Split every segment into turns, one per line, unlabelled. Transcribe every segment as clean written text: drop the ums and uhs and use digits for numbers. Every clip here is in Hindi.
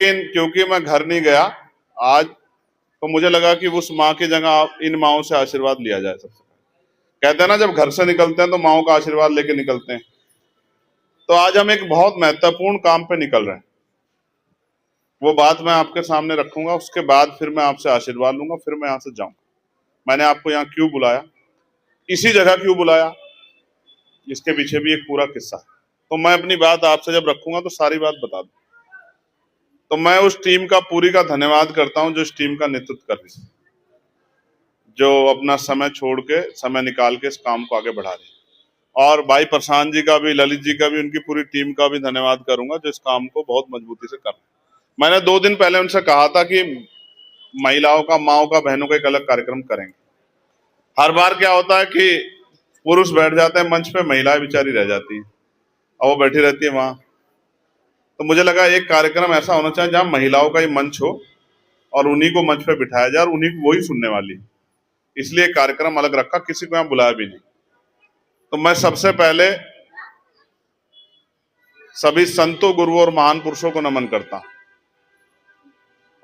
लेकिन क्योंकि मैं घर नहीं गया आज, तो मुझे लगा कि उस माँ की जगह इन माँओं से आशीर्वाद लिया जाए। सबसे कहते हैं ना, जब घर से निकलते हैं तो माँओं का आशीर्वाद लेके निकलते हैं। तो आज हम एक बहुत महत्वपूर्ण काम पे निकल रहे हैं। वो बात मैं आपके सामने रखूंगा, उसके बाद फिर मैं आपसे आशीर्वाद लूंगा, फिर मैं यहाँ से जाऊंगा। मैंने आपको यहाँ क्यों बुलाया, इसी जगह क्यों बुलाया, इसके पीछे भी एक पूरा किस्सा है। तो मैं अपनी बात आपसे जब रखूंगा तो सारी बात बता दूं। तो मैं उस टीम का पूरी का धन्यवाद करता हूं जो इस टीम का नेतृत्व कर रही है, जो अपना समय छोड़ के, समय निकाल के इस काम को आगे बढ़ा रही है। और भाई प्रशांत जी का भी, ललित जी का भी, उनकी पूरी टीम का भी धन्यवाद करूंगा जो इस काम को बहुत मजबूती से कर रहे हैं। मैंने 2 दिन पहले उनसे कहा था कि महिलाओं का, माओं का, बहनों का एक अलग कार्यक्रम करेंगे। हर बार क्या होता है कि पुरुष बैठ जाते हैं मंच पे, महिलाएं बेचारी रह जाती है और वो बैठी रहती है वहां। तो मुझे लगा एक कार्यक्रम ऐसा होना चाहिए जहां महिलाओं का ही मंच हो और उन्हीं को मंच पे बिठाया जाए और उन्हीं को वही सुनने वाली। इसलिए कार्यक्रम अलग रखा, किसी को यहां बुलाया भी नहीं। तो मैं सबसे पहले सभी संतों, गुरुओं और महान पुरुषों को नमन करता हूं।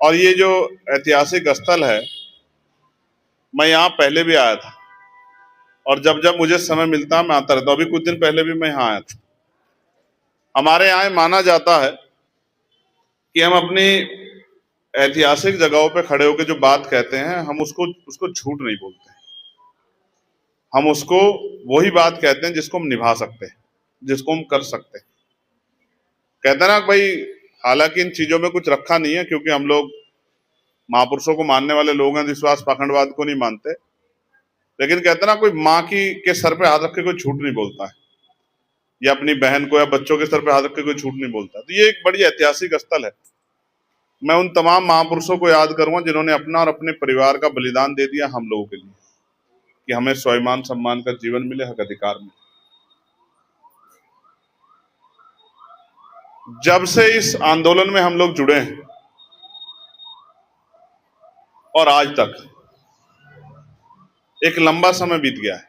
और ये जो ऐतिहासिक स्थल है, मैं यहाँ पहले भी आया था और जब जब मुझे समय मिलता मैं आता रहता हूं। अभी कुछ दिन पहले भी मैं यहाँ आया था। हमारे यहाँ माना जाता है कि हम अपनी ऐतिहासिक जगहों पे खड़े होकर जो बात कहते हैं, हम उसको झूठ नहीं बोलते। हम उसको वही बात कहते हैं जिसको हम निभा सकते हैं, जिसको हम कर सकते हैं। कहते हैं ना भाई, हालांकि इन चीजों में कुछ रखा नहीं है क्योंकि हम लोग महापुरुषों को मानने वाले लोग हैं, विश्वास पाखंडवाद को नहीं मानते। लेकिन कहते हैं ना, कोई माँ की के सर पे हाथ रख के कोई झूठ नहीं बोलता है, या अपनी बहन को या बच्चों के सर पे हाथ रख के कोई झूठ नहीं बोलता। तो ये एक बड़ी ऐतिहासिक स्थल है। मैं उन तमाम महापुरुषों को याद करूंगा जिन्होंने अपना और अपने परिवार का बलिदान दे दिया हम लोगों के लिए, कि हमें स्वाभिमान सम्मान का जीवन मिले, हक अधिकार मिले। जब से इस आंदोलन में हम लोग जुड़े हैं और आज तक एक लंबा समय बीत गया है।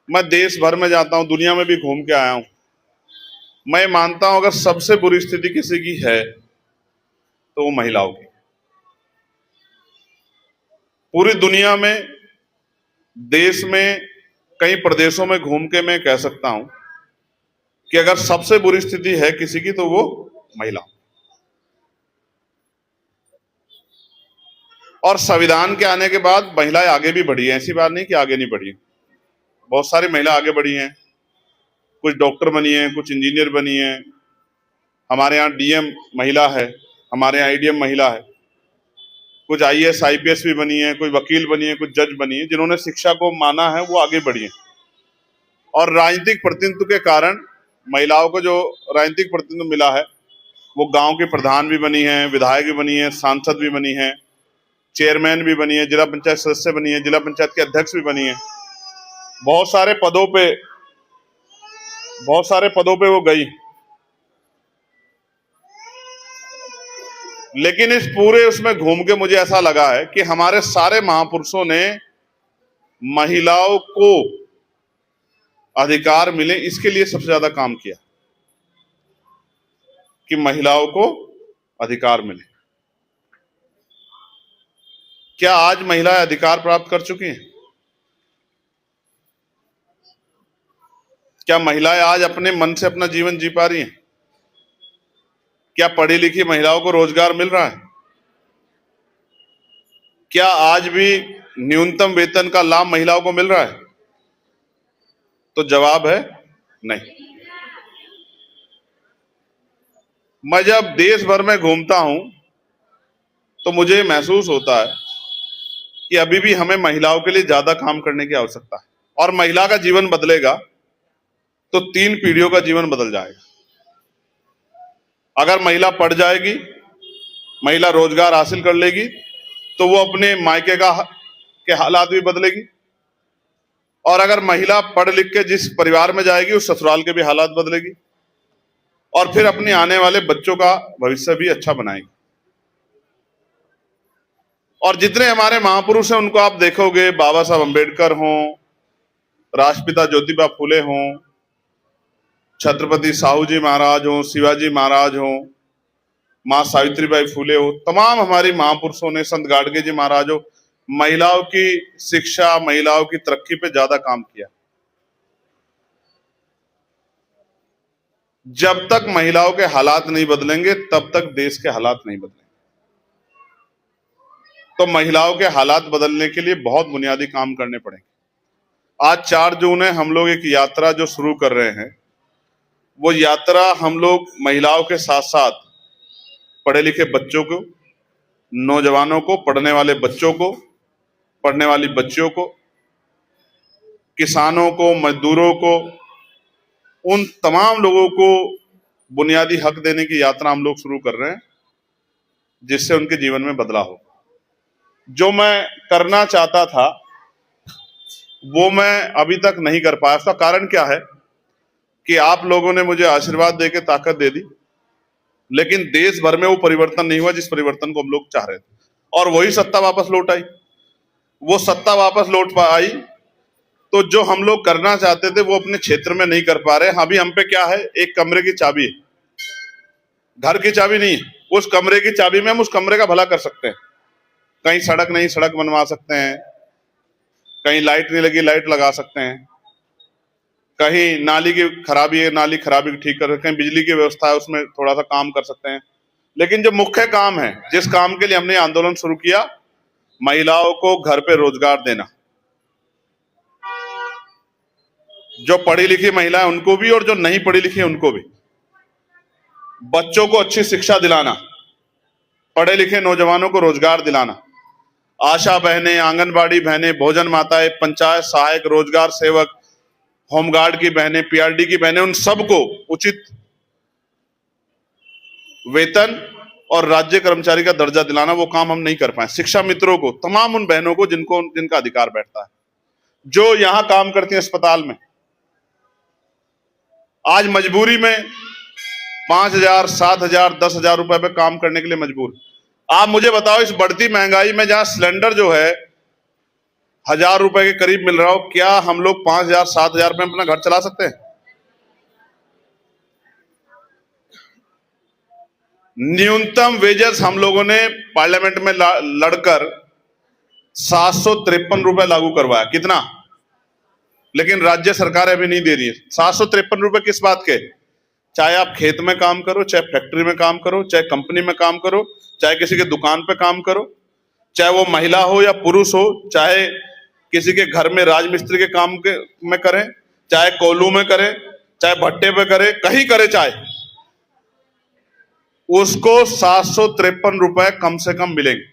मैं देश भर में जाता हूं, दुनिया में भी घूम के आया हूं। मैं मानता हूं अगर सबसे बुरी स्थिति किसी की है तो वो महिलाओं की। पूरी दुनिया में, देश में, कई प्रदेशों में घूम के मैं कह सकता हूं कि अगर सबसे बुरी स्थिति है किसी की तो वो महिला। और संविधान के आने के बाद महिलाएं आगे भी बढ़ी हैं, ऐसी बात नहीं कि आगे नहीं बढ़ी। बहुत सारी महिला आगे बढ़ी हैं, कुछ डॉक्टर बनी हैं, कुछ इंजीनियर बनी हैं। हमारे यहाँ डीएम महिला है, हमारे यहाँ आईडीएम महिला है, कुछ आईएएस आईपीएस भी बनी है, कुछ वकील बनी है, कुछ जज बनी है। जिन्होंने शिक्षा को माना है वो आगे बढ़ी है। और राजनीतिक प्रतिनिधित्व के कारण महिलाओं को जो राजनीतिक प्रतिनिधित्व मिला है, वो गांव के प्रधान भी बनी है, विधायक भी बनी है, सांसद भी बनी है, चेयरमैन भी बनी है, जिला पंचायत सदस्य बनी है, जिला पंचायत के अध्यक्ष भी बनी है। बहुत सारे पदों पे वो गई। लेकिन इस पूरे उसमें घूम के मुझे ऐसा लगा है कि हमारे सारे महापुरुषों ने महिलाओं को अधिकार मिले, इसके लिए सबसे ज्यादा काम किया कि महिलाओं को अधिकार मिले। क्या आज महिलाएं अधिकार प्राप्त कर चुकी हैं? क्या महिलाएं आज अपने मन से अपना जीवन जी पा रही हैं? क्या पढ़ी लिखी महिलाओं को रोजगार मिल रहा है? क्या आज भी न्यूनतम वेतन का लाभ महिलाओं को मिल रहा है? तो जवाब है नहीं। मैं जब देश भर में घूमता हूं तो मुझे महसूस होता है कि अभी भी हमें महिलाओं के लिए ज्यादा काम करने की आवश्यकता है। और महिला का जीवन बदलेगा तो 3 पीढ़ियों का जीवन बदल जाएगा। अगर महिला पढ़ जाएगी, महिला रोजगार हासिल कर लेगी, तो वो अपने मायके के हालात भी बदलेगी। और अगर महिला पढ़ लिख के जिस परिवार में जाएगी, उस ससुराल के भी हालात बदलेगी और फिर अपने आने वाले बच्चों का भविष्य भी अच्छा बनाएगी। और जितने हमारे महापुरुष हैं उनको आप देखोगे, बाबा साहब अंबेडकर हों, राष्ट्रपिता ज्योतिबा फुले हों, छत्रपति साहू जी महाराज हों, शिवाजी महाराज हों, माँ सावित्रीबाई फूले हो, तमाम हमारी महापुरुषों ने, संत गाडगे जी महाराज हो, महिलाओं की शिक्षा, महिलाओं की तरक्की पे ज्यादा काम किया। जब तक महिलाओं के हालात नहीं बदलेंगे तब तक देश के हालात नहीं बदलेंगे। तो महिलाओं के हालात बदलने के लिए बहुत बुनियादी काम करने पड़ेंगे। आज 4 जून है, हम लोग एक यात्रा जो शुरू कर रहे हैं, वो यात्रा हम लोग महिलाओं के साथ साथ पढ़े लिखे बच्चों को, नौजवानों को, पढ़ने वाले बच्चों को, पढ़ने वाली बच्चियों को, किसानों को, मजदूरों को, उन तमाम लोगों को बुनियादी हक देने की यात्रा हम लोग शुरू कर रहे हैं, जिससे उनके जीवन में बदलाव हो। जो मैं करना चाहता था वो मैं अभी तक नहीं कर पाया। उसका कारण क्या है कि आप लोगों ने मुझे आशीर्वाद देके ताकत दे दी, लेकिन देश भर में वो परिवर्तन नहीं हुआ जिस परिवर्तन को हम लोग चाह रहे थे, और वही सत्ता वापस लौट आई। वो सत्ता वापस लौट आई तो जो हम लोग करना चाहते थे वो अपने क्षेत्र में नहीं कर पा रहे। अभी हम पे क्या है, एक कमरे की चाबी है, घर की चाबी नहीं है। उस कमरे की चाबी में हम उस कमरे का भला कर सकते हैं। कहीं सड़क नहीं, सड़क बनवा सकते हैं, कहीं लाइट नहीं लगी, लाइट लगा सकते हैं, कहीं नाली की खराबी है, नाली खराबी ठीक कर सकते हैं, बिजली की व्यवस्था है उसमें थोड़ा सा काम कर सकते हैं। लेकिन जो मुख्य काम है, जिस काम के लिए हमने आंदोलन शुरू किया, महिलाओं को घर पे रोजगार देना, जो पढ़ी लिखी महिलाएं उनको भी और जो नहीं पढ़ी लिखी उनको भी, बच्चों को अच्छी शिक्षा दिलाना, पढ़े लिखे नौजवानों को रोजगार दिलाना, आशा बहनें, आंगनबाड़ी बहनें, भोजन माताएं, पंचायत सहायक, रोजगार सेवक, होमगार्ड की बहनें, पीआरडी की बहनें, उन सबको उचित वेतन और राज्य कर्मचारी का दर्जा दिलाना, वो काम हम नहीं कर पाए। शिक्षा मित्रों को, तमाम उन बहनों को जिनका अधिकार बैठता है, जो यहां काम करती हैं अस्पताल में, आज मजबूरी में 5,000, 7,000, 10,000 रुपए पे काम करने के लिए मजबूर। आप मुझे बताओ, इस बढ़ती महंगाई में जहां सिलेंडर जो है 1,000 रुपए के करीब मिल रहा हो, क्या हम लोग 5,000, 7,000 रुपए में अपना घर चला सकते हैं? न्यूनतम वेजेस हम लोगों ने पार्लियामेंट में लड़कर 753 रुपए लागू करवाया। कितना? लेकिन राज्य सरकार अभी नहीं दे रही है। 753 रुपए किस बात के? चाहे आप खेत में काम करो, चाहे फैक्ट्री में काम करो, चाहे कंपनी में काम करो, चाहे किसी के दुकान पे काम करो, चाहे वो महिला हो या पुरुष हो, चाहे किसी के घर में राजमिस्त्री के काम में करें, चाहे कोल्हू में करें, चाहे भट्टे पे करे, कहीं करे, चाहे उसको 753 रुपए कम से कम मिलेंगे।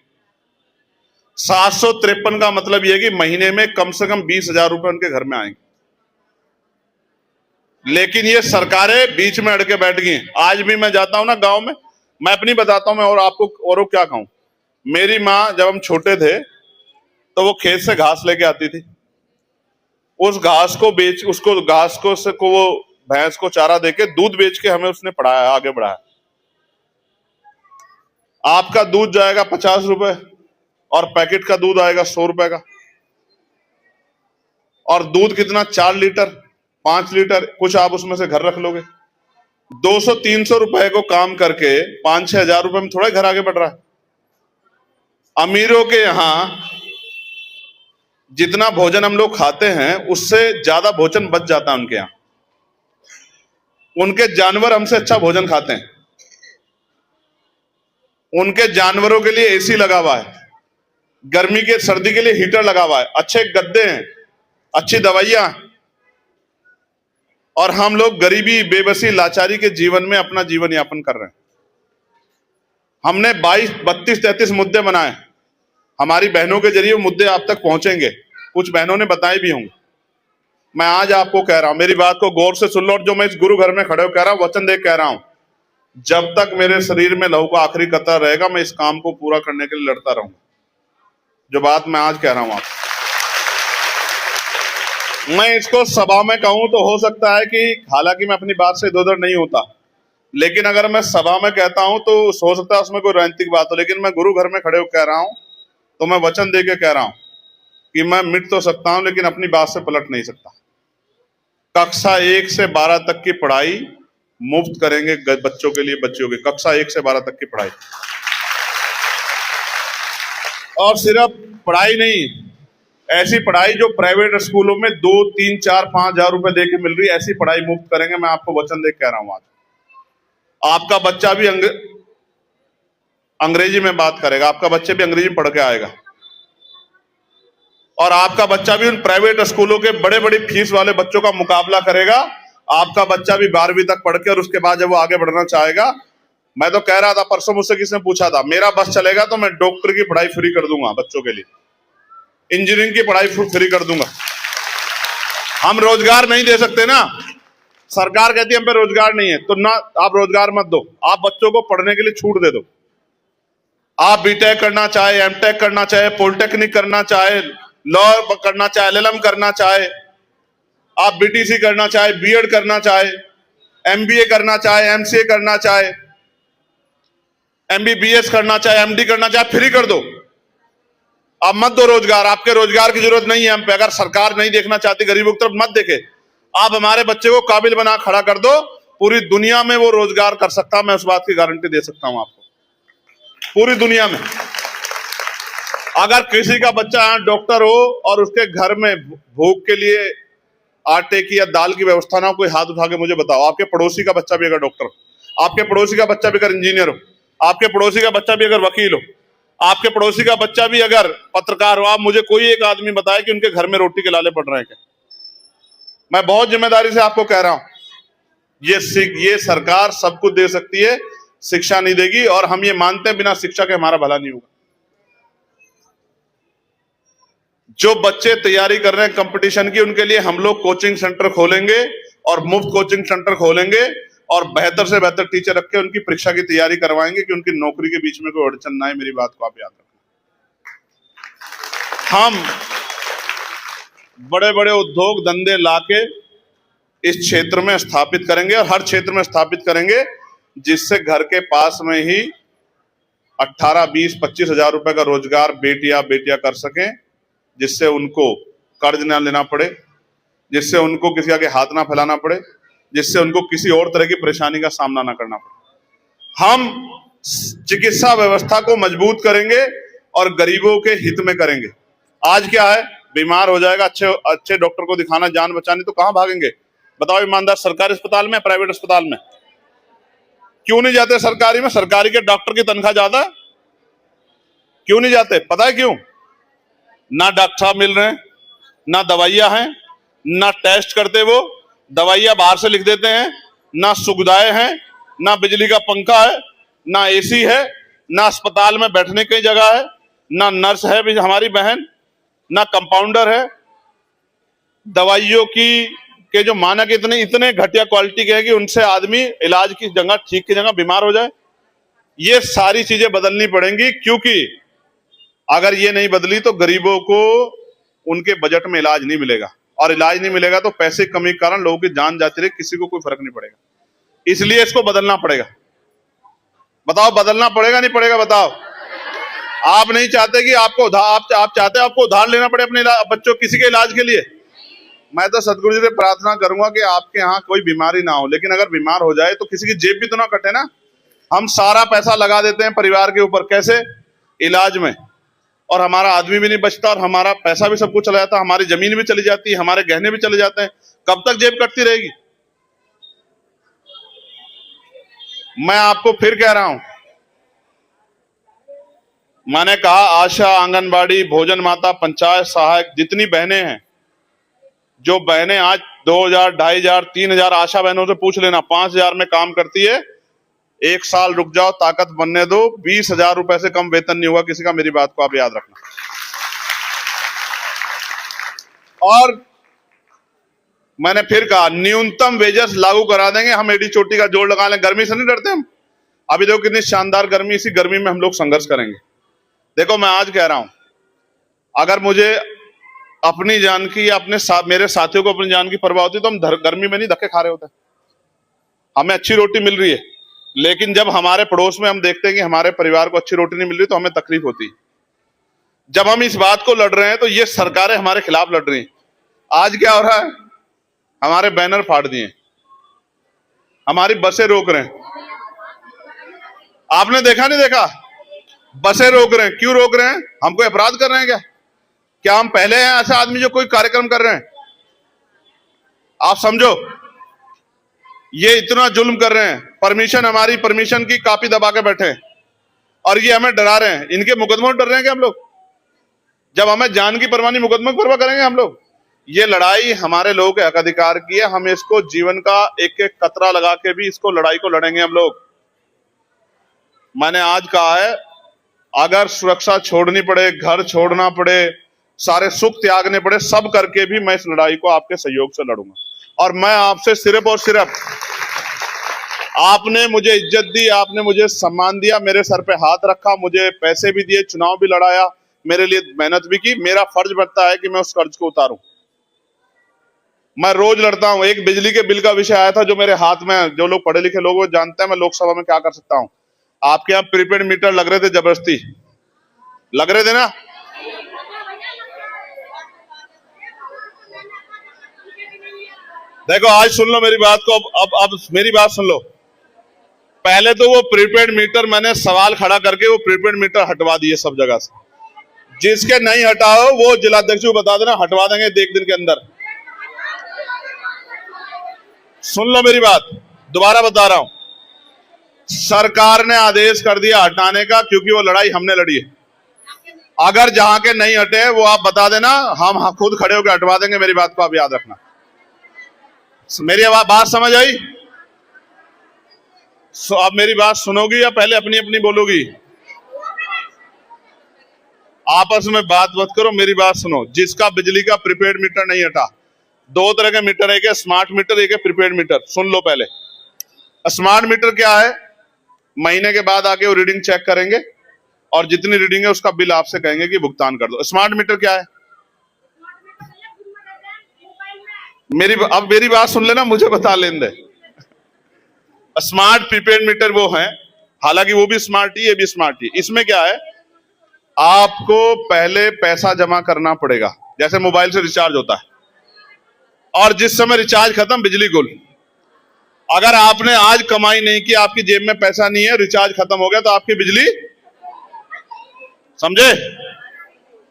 753 का मतलब यह कि महीने में कम से कम 20,000 रुपए उनके घर में आएंगे। लेकिन ये सरकारें बीच में अड़के बैठ गई हैं। आज भी मैं जाता हूं ना गांव में, मैं अपनी बताता हूं, मैं और आपको औरों क्या कहूं। मेरी माँ जब हम छोटे थे तो वो खेत से घास लेके आती थी, उस घास को वो भैंस को चारा देके दूध बेच के हमें उसने पढ़ाया, आगे बढ़ाया। आपका दूध जाएगा 50 रुपए और पैकेट का दूध आएगा 100 रुपए का, और दूध कितना? 4 लीटर, 5 लीटर, कुछ आप उसमें से घर रख लोगे। 200-300 रुपए को काम करके 5-6 हजार रुपए में थोड़ा घर आगे बढ़ रहा है। अमीरों के यहां जितना भोजन हम लोग खाते हैं उससे ज्यादा भोजन बच जाता है उनके यहां। उनके जानवर हमसे अच्छा भोजन खाते हैं, उनके जानवरों के लिए एसी लगा हुआ है, गर्मी के सर्दी के लिए हीटर लगा हुआ है, अच्छे गद्दे हैं, अच्छी दवाइयां, और हम लोग गरीबी, बेबसी, लाचारी के जीवन में अपना जीवन यापन कर रहे हैं। हमने 22, 32, 33 मुद्दे बनाए। हमारी बहनों के जरिए वो मुद्दे आप तक पहुंचेंगे, कुछ बहनों ने बताए भी होंगे। मैं आज आपको कह रहा हूं, मेरी बात को गौर से सुन लो, और जो मैं इस गुरु घर में खड़े हो कह रहा हूं, वचन दे कह रहा हूं, जब तक मेरे शरीर में लहू का आखिरी कतरा रहेगा मैं इस काम को पूरा करने के लिए लड़ता रहूंगा। जो बात मैं आज कह रहा हूं आपको, मैं इसको सभा में कहूं तो हो सकता है कि, हालांकि मैं अपनी बात से इधर-उधर नहीं होता, लेकिन अगर मैं सभा में कहता हूं तो हो सकता है उसमें कोई राजनीतिक बात हो, लेकिन मैं गुरु घर में खड़े होकर कह रहा हूं तो मैं वचन दे के कह रहा हूं कि मैं मिट तो सकता हूं लेकिन अपनी बात से पलट नहीं सकता। कक्षा 1 से 12 तक की पढ़ाई मुफ्त करेंगे बच्चों के लिए, बच्चियों की कक्षा 1 से 12 तक की पढ़ाई। और सिर्फ पढ़ाई नहीं, ऐसी पढ़ाई जो प्राइवेट स्कूलों में 2, 3, 4, 5 हजार रुपए दे के मिल रही है, ऐसी पढ़ाई मुफ्त करेंगे। मैं आपको वचन दे कह रहा हूं। आज आपका बच्चा भी अंग्रेजी में बात करेगा, आपका बच्चे भी अंग्रेजी पढ़ के आएगा, और आपका बच्चा भी उन प्राइवेट स्कूलों के बड़े बड़े फीस वाले बच्चों का मुकाबला करेगा। आपका बच्चा भी 12वीं तक पढ़ के और उसके बाद जब वो आगे बढ़ना चाहेगा, मैं तो कह रहा था, परसों मुझसे किसी ने पूछा था, मेरा बस चलेगा तो मैं डॉक्टर की पढ़ाई फ्री कर दूंगा बच्चों के लिए, इंजीनियरिंग की पढ़ाई फ्री कर दूंगा। हम रोजगार नहीं दे सकते ना, सरकार कहती है हम पे रोजगार नहीं है, तो ना आप रोजगार मत दो, आप बच्चों को पढ़ने के लिए छूट दे दो। आप बीटेक करना चाहे, एमटेक करना चाहे, पॉलिटेक्निक करना चाहे, लॉ करना चाहे, एलएलएम करना चाहे, आप बीटीसी करना चाहे, बीएड करना चाहे, एमबीए करना चाहे, एमसीए करना चाहे, एमबीबीएस करना चाहे, एमडी करना चाहे, फ्री कर दो। आप मत दो रोजगार, आपके रोजगार की जरूरत नहीं है हम पे। अगर सरकार नहीं देखना चाहती गरीबों की तरफ, मत देखे, आप हमारे बच्चे को काबिल बना खड़ा कर दो, पूरी दुनिया में वो रोजगार कर सकता, मैं उस बात की गारंटी दे सकता हूं आपको। पूरी दुनिया में अगर किसी का बच्चा यहाँ डॉक्टर हो और उसके घर में भूख के लिए आटे की या दाल की व्यवस्था ना हो, कोई हाथ उठा के मुझे बताओ। आपके पड़ोसी का बच्चा भी अगर डॉक्टर हो, आपके पड़ोसी का बच्चा भी अगर इंजीनियर हो, आपके पड़ोसी का बच्चा भी अगर वकील हो, आपके पड़ोसी का बच्चा भी अगर पत्रकार हो, आप मुझे कोई एक आदमी बताए कि उनके घर में रोटी के लाले पड़ रहे हैं क्या? मैं बहुत जिम्मेदारी से आपको कह रहा हूं, ये सरकार सब कुछ दे सकती है, शिक्षा नहीं देगी, और हम ये मानते हैं बिना शिक्षा के हमारा भला नहीं होगा। जो बच्चे तैयारी कर रहे हैं कंपटीशन की, उनके लिए हम लोग कोचिंग सेंटर खोलेंगे और मुफ्त कोचिंग सेंटर खोलेंगे, और बेहतर से बेहतर टीचर रख के उनकी परीक्षा की तैयारी करवाएंगे कि उनकी नौकरी के बीच में कोई अड़चन ना आए। मेरी बात को आप याद रखना। हम बड़े बड़े उद्योग धंधे लाके इस क्षेत्र में स्थापित करेंगे, और हर क्षेत्र में स्थापित करेंगे, जिससे घर के पास में ही 18, 20, 25 हजार रुपए का रोजगार बेटियां कर सकें, जिससे उनको कर्ज ना लेना पड़े, जिससे उनको किसी आगे हाथ ना फैलाना पड़े, जिससे उनको किसी और तरह की परेशानी का सामना ना करना पड़े। हम चिकित्सा व्यवस्था को मजबूत करेंगे और गरीबों के हित में करेंगे। आज क्या है, बीमार हो जाएगा, अच्छे डॉक्टर को दिखाना, जान बचानी, तो कहां भागेंगे बताओ ईमानदार? सरकारी अस्पताल में, प्राइवेट अस्पताल में? क्यों नहीं जाते सरकारी में? सरकारी के डॉक्टर की तनख्वाह ज्यादा, क्यों नहीं जाते? पता है क्यों? ना डॉक्टर साहब मिल रहे हैं, ना दवाइयां हैं, ना टेस्ट करते, वो दवाइयां बाहर से लिख देते हैं, ना सुविधाएं हैं, ना बिजली का पंखा है, ना एसी है, ना अस्पताल में बैठने की जगह है, ना नर्स है भी हमारी बहन, ना कंपाउंडर है। दवाइयों के जो मानक इतने घटिया क्वालिटी के हैं कि उनसे आदमी इलाज की जगह, ठीक की जगह बीमार हो जाए। ये सारी चीजें बदलनी पड़ेंगी, क्योंकि अगर ये नहीं बदली तो गरीबों को उनके बजट में इलाज नहीं मिलेगा, और इलाज नहीं मिलेगा तो पैसे की कमी के कारण लोगों की जान जाती रहे, किसी को कोई फर्क नहीं पड़ेगा। इसलिए इसको बदलना पड़ेगा। बताओ, बदलना पड़ेगा नहीं पड़ेगा? बताओ। आप नहीं चाहते कि आपको आप चाहते आपको उधार लेना पड़े अपने बच्चों किसी के इलाज के लिए? मैं तो सदगुरु जी से प्रार्थना करूंगा कि आपके यहाँ कोई बीमारी ना हो, लेकिन अगर बीमार हो जाए तो किसी की जेब भी तो ना कटे ना। हम सारा पैसा लगा देते हैं परिवार के ऊपर, कैसे? इलाज में, और हमारा आदमी भी नहीं बचता, और हमारा पैसा भी सब कुछ चला जाता है, हमारी जमीन भी चली जाती है, हमारे गहने भी चले जाते हैं। कब तक जेब कटती रहेगी? मैं आपको फिर कह रहा हूं, मैंने कहा आशा, आंगनबाड़ी, भोजन माता, पंचायत सहायक, जितनी बहनें हैं, जो बहनें आज 2000, 2500, 3000, आशा बहनों से पूछ लेना, 5000 में काम करती है, 1 साल रुक जाओ, ताकत बनने दो, 20,000 रुपए से कम वेतन नहीं होगा किसी का। मेरी बात को आप याद रखना। और मैंने फिर कहा, न्यूनतम वेजेस लागू करा देंगे। हम एडी चोटी का जोड़ लगा लें, गर्मी से नहीं डरते हम। अभी देखो कितनी शानदार गर्मी, इसी गर्मी में हम लोग संघर्ष करेंगे। देखो, मैं आज कह रहा हूं, अगर मुझे अपनी जान की या मेरे साथियों को अपनी जान की परवाह होती तो हम गर्मी में नहीं धक्के खा रहे होते। हमें अच्छी रोटी मिल रही है, लेकिन जब हमारे पड़ोस में हम देखते हैं कि हमारे परिवार को अच्छी रोटी नहीं मिल रही तो हमें तकलीफ होती है। जब हम इस बात को लड़ रहे हैं तो ये सरकारें हमारे खिलाफ लड़ रही हैं। आज क्या हो रहा है, हमारे बैनर फाड़ दिए, हमारी बसें रोक रहे हैं। आपने देखा नहीं देखा? बसें रोक रहे हैं। क्यों रोक रहे हैं? हम कोई अपराध कर रहे हैं क्या? क्या हम पहले हैं ऐसा आदमी जो कोई कार्यक्रम कर रहे हैं? आप समझो, ये इतना जुल्म कर रहे हैं। परमिशन, हमारी परमिशन की कॉपी दबा के बैठे हैं और ये हमें डरा रहे हैं। इनके मुकदमों डर रहे हैं क्या हम लोग? जब हमें जान की परवाह नहीं, मुकदमे की परवाह करेंगे हम लोग? ये लड़ाई हमारे लोगों के हक अधिकार की है। हम इसको जीवन का एक एक कतरा लगा के भी इसको लड़ाई को लड़ेंगे हम लोग। मैंने आज कहा है, अगर सुरक्षा छोड़नी पड़े, घर छोड़ना पड़े, सारे सुख त्यागने पड़े, सब करके भी मैं इस लड़ाई को आपके सहयोग से लड़ूंगा। और मैं आपसे सिर्फ और सिर्फ, आपने मुझे इज्जत दी, आपने मुझे सम्मान दिया, मेरे सर पे हाथ रखा, मुझे पैसे भी दिए, चुनाव भी लड़ाया, मेरे लिए मेहनत भी की। मेरा फर्ज बनता है कि मैं उस कर्ज को उतारूं। मैं रोज लड़ता हूं। एक बिजली के बिल का विषय आया था जो मेरे हाथ में, जो लोग पढ़े लिखे लोग वो जानते हैं मैं लोकसभा में क्या कर सकता हूं। आपके यहाँ प्रीपेड मीटर लग रहे थे, जबरदस्ती लग रहे थे ना? देखो, आज सुन लो मेरी बात को। अब मेरी बात सुन लो। पहले तो वो प्रीपेड मीटर मैंने सवाल खड़ा करके वो प्रीपेड मीटर हटवा दिए सब जगह से। जिसके नहीं हटाओ वो जिलाध्यक्ष को बता देना, हटवा देंगे एक दिन के अंदर। सुन लो मेरी बात, दोबारा बता रहा हूं। सरकार ने आदेश कर दिया हटाने का, क्योंकि वो लड़ाई हमने लड़ी है। अगर जहां के नहीं हटे वो आप बता देना, हम खुद खड़े होकर हटवा देंगे। मेरी बात को आप याद रखना। मेरी बात समझ आई? आप मेरी बात सुनोगी या पहले अपनी अपनी बोलोगी? आपस में बात मत करो, मेरी बात सुनो। जिसका बिजली का प्रीपेड मीटर नहीं हटा, दो तरह के मीटर है, एक है स्मार्ट मीटर, एक है प्रीपेड मीटर। सुन लो पहले। स्मार्ट मीटर क्या है? महीने के बाद आके वो रीडिंग चेक करेंगे और जितनी रीडिंग है उसका बिल आपसे कहेंगे कि भुगतान कर दो। स्मार्ट मीटर क्या है? अब मेरी बात सुन लेना, मुझे बता लेने दे। स्मार्ट प्रीपेड मीटर वो है, हालांकि वो भी स्मार्ट ही, ये भी स्मार्ट ही। इसमें क्या है, आपको पहले पैसा जमा करना पड़ेगा, जैसे मोबाइल से रिचार्ज होता है, और जिस समय रिचार्ज खत्म बिजली गुल। अगर आपने आज कमाई नहीं की, आपकी जेब में पैसा नहीं है, रिचार्ज खत्म हो गया, तो आपकी बिजली, समझे?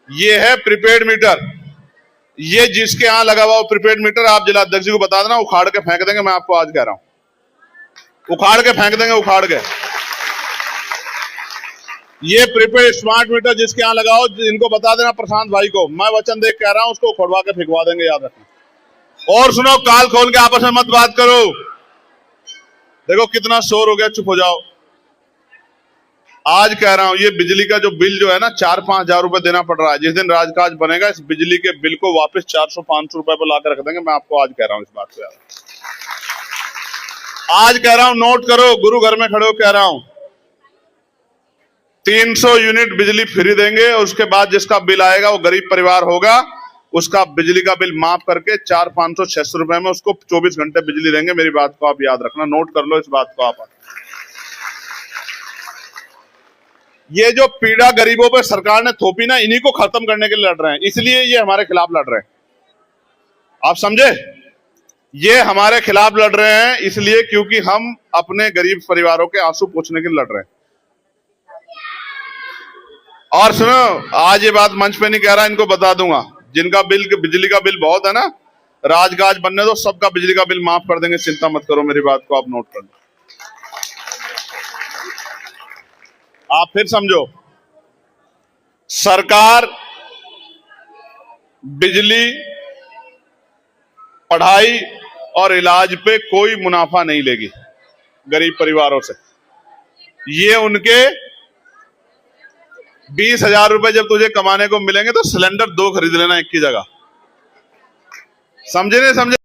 ये है प्रीपेड मीटर। ये जिसके यहां लगा हुआ प्रीपेड मीटर, आप जिलाध्यक्ष जी को बता देना, उखाड़ के फेंक देंगे। मैं आपको आज कह रहा हूं, उखाड़ के फेंक देंगे, उखाड़ के। ये प्रीपेड स्मार्ट मीटर जिसके यहां लगा हो, इनको बता देना, प्रशांत भाई को, मैं वचन देख कह रहा हूं, उसको उखड़वा के फेंकवा देंगे, याद रखना। और सुनो, काल खोल के आपस में मत बात करो। देखो कितना शोर हो गया, चुप हो जाओ। आज कह रहा हूं, ये बिजली का जो बिल जो है ना, 4-5 हजार रुपए देना पड़ रहा है। जिस दिन राजकाज बनेगा, इस बिजली के बिल को वापस 400-500 रुपए पर लाकर रख देंगे। मैं आपको आज कह रहा हूं इस बात को, यार आज कह रहा हूं, नोट करो, गुरु घर में खड़े हो कह रहा हूं। 300 यूनिट बिजली फ्री देंगे, और उसके बाद जिसका बिल आएगा वो गरीब परिवार होगा, उसका बिजली का बिल माफ करके 400-500-600 रुपए में उसको 24 घंटे बिजली देंगे। मेरी बात को आप याद रखना, नोट कर लो इस बात को आप। ये जो पीड़ा गरीबों पे सरकार ने थोपी ना, इन्हीं को खत्म करने के लिए लड़ रहे हैं, इसलिए ये हमारे खिलाफ लड़ रहे हैं। आप समझे? ये हमारे खिलाफ लड़ रहे हैं इसलिए क्योंकि हम अपने गरीब परिवारों के आंसू पोंछने के लिए लड़ रहे हैं। और सुनो, आज ये बात मंच पे नहीं कह रहा, इनको बता दूंगा, जिनका बिजली का बिल बहुत है ना, राजकाज बनने दो, सबका बिजली का बिल माफ कर देंगे, चिंता मत करो। मेरी बात को आप नोट कर लो। आप फिर समझो, सरकार बिजली, पढ़ाई और इलाज पे कोई मुनाफा नहीं लेगी गरीब परिवारों से। ये उनके 20,000 रुपए जब तुझे कमाने को मिलेंगे तो सिलेंडर 2 खरीद लेना एक की जगह। समझे नहीं समझे?